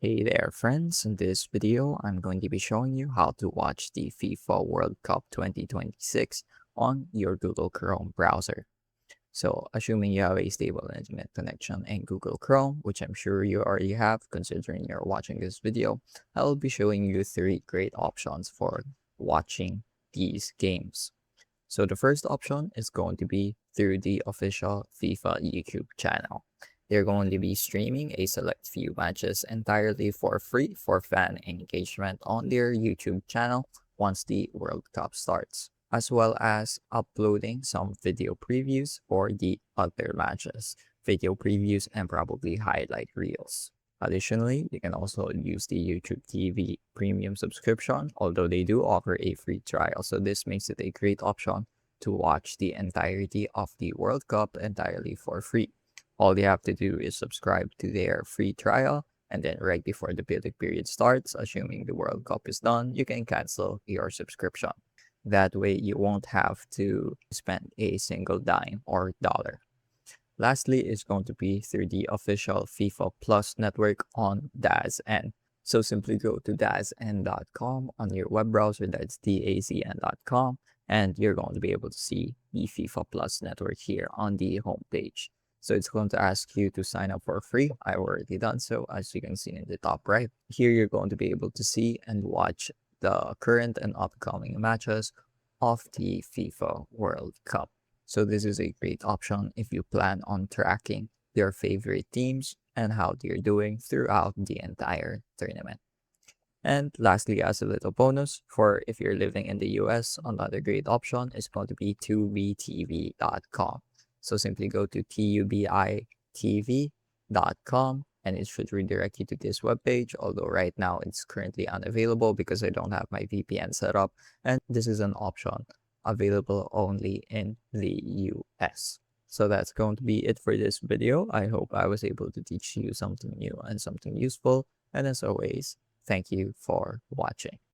Hey there friends, in this video I'm going to be showing you how to watch the FIFA World Cup 2026 on your Google Chrome browser. So assuming you have a stable internet connection in Google Chrome, which I'm sure you already have considering you're watching this video, I will be showing you three great options for watching these games. So the first option is going to be through the official FIFA YouTube channel. They're going to be streaming a select few matches entirely for free for fan engagement on their YouTube channel once the World Cup starts, as well as uploading some video previews for the other matches, video previews and probably highlight reels. Additionally, you can also use the YouTube TV premium subscription, although they do offer a free trial. So this makes it a great option to watch the entirety of the World Cup entirely for free. All you have to do is subscribe to their free trial, and then right before the billing period starts, assuming the World Cup is done, you can cancel your subscription. That way, you won't have to spend a single dime or dollar. Lastly, is going to be through the official FIFA Plus network on DAZN. So simply go to dazn.com on your web browser, that's dazn.com, and you're going to be able to see the FIFA Plus network here on the homepage. So it's going to ask you to sign up for free. I already done so, as you can see in the top right. Here you're going to be able to see and watch the current and upcoming matches of the FIFA World Cup. So this is a great option if you plan on tracking your favorite teams and how they're doing throughout the entire tournament. And lastly, as a little bonus, for if you're living in the US, another great option is going to be tubitv.com. So simply go to tubitv.com and it should redirect you to this webpage, although right now it's currently unavailable because I don't have my VPN set up, and this is an option available only in the US. So that's going to be it for this video. I hope I was able to teach you something new and something useful. And as always, thank you for watching.